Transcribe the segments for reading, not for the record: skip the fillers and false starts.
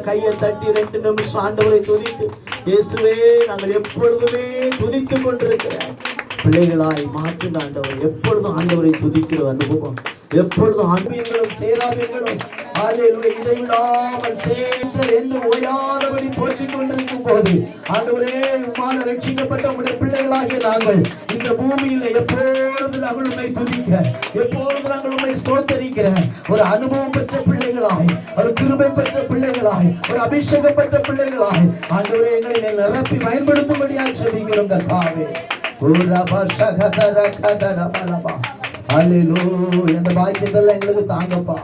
கையை தட்டி 2 நிமிஷம் ஆண்டவரை துதித்து, இயேசுவே நாங்கள் எப்பொழுதுமே துதித்துக் கொண்டிருக்கிறோம் பிள்ளைகளாய் மாற்றுங்க ஆண்டவர். எப்பொழுதும் ஆண்டவரை துதிக்கிற அனுபவம், எப்பொழுதும் ஆன்மீகங்களும் சேராதீர்களும் இடைவிடாமல் சேர்த்தர் என்று ஓயாதபடி போற்றிக் கொண்டிருக்கும் போது ஆண்டவரே, உம்மால் ரட்சிக்கப்பட்ட உடைய பிள்ளைகளாகிய நாங்கள் இந்த பூமியில் எப்பொழுது நாங்கள் உண்மை துதிக்க, எப்பொழுது நாங்கள் உண்மை ஸ்தோத்தரிக்கிற ஒரு அனுபவம் பெற்ற பிள்ளைகளாய், ஒரு கிருபை பெற்ற பிள்ளைகளாய், ஒரு அபிஷேகம் பெற்ற பிள்ளைகளாய் ஆண்டவரே எங்களை நிரப்பி பயன்படுத்தும்படியாக செபிக்கிறோம் கர்த்தாவே. இந்த பாக்கியத்தெல்லாம் எங்களுக்கு தாங்கப்பா.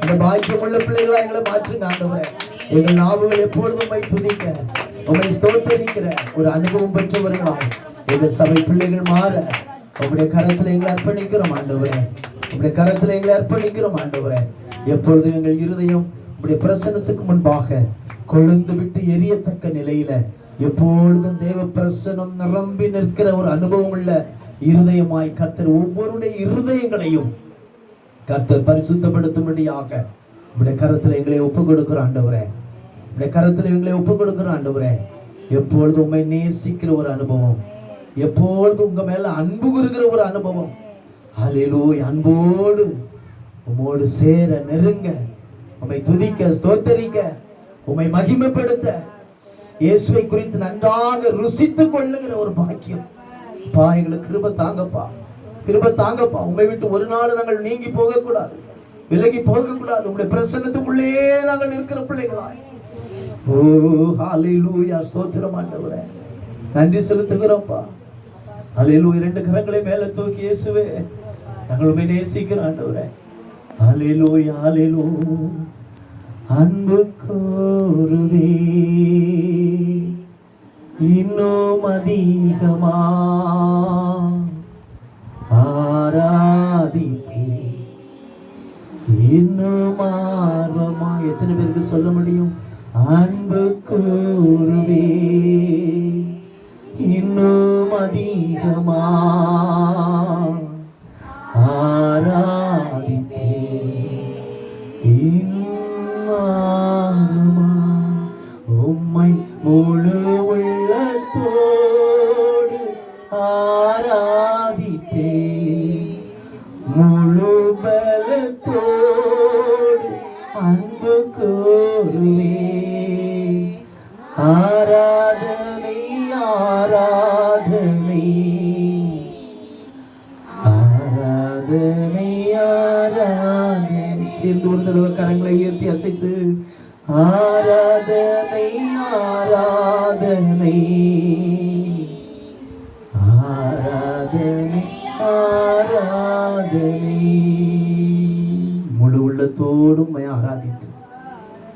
இந்த பாக்கியம் உள்ள பிள்ளைகளா எங்களை மாற்றுங்க ஆண்டவரே. எங்கள் நாவுகள் எப்பொழுதும் உம்மை துதிக்க, உம்மை ஸ்தோத்தரிக்கிற ஒரு அனுபவம் பெற்றவர்களாய் எங்கள் சபை பிள்ளைகள் மாற உம்முடைய கரத்துல எங்களை அர்ப்பணிக்கிறோம் ஆண்டவரே. உம்முடைய கரத்துல எங்களை அர்ப்பணிக்கிறோம் ஆண்டவரே. எப்பொழுதும் எங்கள் இருதயம் உம்முடைய பிரசன்னத்துக்கு முன்பாக கொழுந்து விட்டு எரியத்தக்க நிலையில எப்பொழுதும் தேவ பிரசன்னம் நிரம்பி நிற்கிற ஒரு அனுபவம் உள்ள இருதயமாய் கர்த்தர் ஒவ்வொருடைய இருதயங்களையும் கர்த்தர் பரிசுத்தப்படுத்தும்படியாக உம்முடைய கரத்துல எங்களை ஒப்புக் கொடுக்கிற ஆண்டவரே. உம்முடைய கரத்துல எங்களை ஒப்புக் கொடுக்கிற ஆண்டவரே. எப்பொழுது உம்மை நேசிக்கிற ஒரு அனுபவம், எப்பொழுது உங்க மேல அன்பு கூறுகிற ஒரு அனுபவம். ஹல்லேலூயா. அன்போடு உம்மோடு சேர நெருங்க, உம்மை துதிக்க ஸ்தோத்தரிக்க, உம்மை மகிமைப்படுத்த, இயேசுவை குறித்து நன்றாக ருசித்துக் கொள்ளுகிற ஒரு பாக்கியம் பா. எங்களுக்கு கிருபை தாங்கப்பா, கிருபை தாங்கப்பா. உம்மை விட்டு ஒரு நாள் நாங்கள் நீங்கி போகக்கூடாது, விலகி போகக்கூடாது. உங்களுடைய பிரசன்னத்துக்குள்ளே நாங்கள் இருக்கிற பிள்ளைகளாய். ஓ ஹல்லேலூயா. ஸ்தோத்திரம் ஆண்டவரே, நன்றி செலுத்துகிறோம்ப்பா. ஹல்லேலூயா. 2 கரங்களை மேல தூக்கி இயேசுவே நாங்கள் உம்மை நேசிக்கிறோம் ஆண்டவரே. ஹல்லேலூயா ஹல்லேலூயா. அன்பு கூறுவே இன்னும் அதிகமா ஆராதிப்பே இன்னும் ஆர்வமா. எத்தனை பேருக்கு சொல்ல முடியும்? அன்பு கூறுவே இன்னும் அதிகமா ஆராதிப்பே உம்மை முழு உள்ளத்தோடு ஆராதிப்பே முழு பலத்தோடு அன்பு கூறுவே. ஆராதனை ஆராதனை ஆராதனை ஆராதனை. சேர்ந்து ஒரு தடவை கரங்களை உயர்த்தி அசைத்து ஆராதனை ஆராதனை ஆராதனை ஆராதனை. முழு உள்ளத்தோடு உம்மை ஆராதித்து,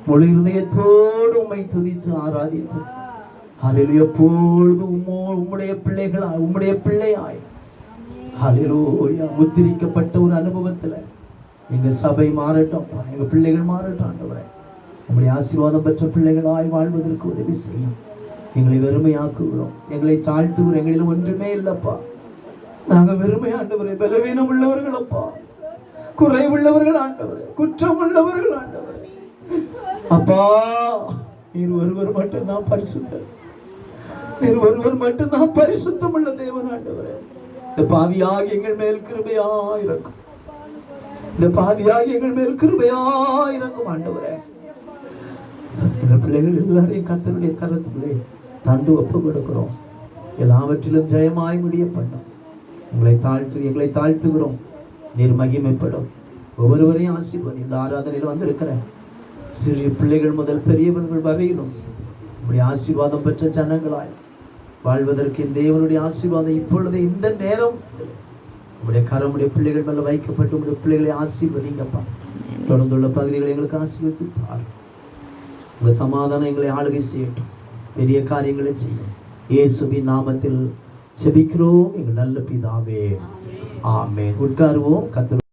முழு இருதயத்தோடு உம்மை துதித்து ஆராதித்து, ஹல்லேலூயா, எப்பொழுதும் உம்முடைய பிள்ளைகளாய், உம்முடைய பிள்ளையாய், ஹல்லேலூயா, முத்திரிக்கப்பட்ட ஒரு அனுபவத்துல எங்க சபை மாறட்டும், எங்க பிள்ளைகள் மாறட்டும் ஆண்டவரே. உம்முடைய ஆசீர்வாதம் பெற்ற பிள்ளைகளாய் வாழ்வதற்கு உதவி செய்யும். எங்களை வெறுமையாக்குகிறோம், எங்களை தாழ்த்துகிறோம். எங்களில் ஒன்றுமே இல்லப்பா. நாங்க வெறுமை ஆண்டவரே, பலவீனம் உள்ளவர்கள் அப்பா, குறைவுள்ளவர்கள் ஆண்டவரே, குற்றம் உள்ளவர்கள் ஆண்டவரே. அப்பா, நீர் ஒருவர் மட்டும்தான் பரிசுத்தர், நீர் ஒருவர் மட்டும்தான் பரிசுத்தம் உள்ள தேவன் ஆண்டவரே. இந்த பாவியாகி எங்கள் மேல் கிருபையாயிருக்கும், இந்த பாவியாகி எங்கள் மேல் கிருபையாயிருக்கும் ஆண்டவரே. எங்கள் பிள்ளைகள் எல்லாரையும் கர்த்தருடைய கரத்திலே தந்து ஒப்பு கொடுக்கிறோம். எல்லாவற்றிலும் ஜெயமாய் முடிய பண்ணோம். எங்களை தாழ்த்துகிறோம். நீர் மகிமைப்படும். ஒவ்வொருவரையும் ஆசீர்வதி. இந்த ஆராதனையில் வந்திருக்கிற சிறிய பிள்ளைகள் முதல் பெரியவர்கள் வரையிலும் உம்முடைய ஆசீர்வாதம் பெற்ற ஜனங்களாய் வாழ்வதற்கு தேவனுடைய ஆசீர்வாதம் இப்பொழுது இந்த நேரம் உடைய கரமுடைய பிள்ளைகள் மேல வைக்கப்பட்டு உடைய பிள்ளைகளை ஆசீர்வதிங்கப்பா. தொடர்ந்துள்ள பகுதிகளை எங்களுக்கு ஆசீர்வதிப்பார். உங்க சமாதானம் எங்களை ஆளுகை செய்யட்டும். பெரிய காரியங்களை செய்யும் இயேசுவின் நாமத்தில் ஜெபிக்கிறோம் எங்கள் நல்ல பிதாவே, ஆமென். உட்காருவோம். கர்த்தர்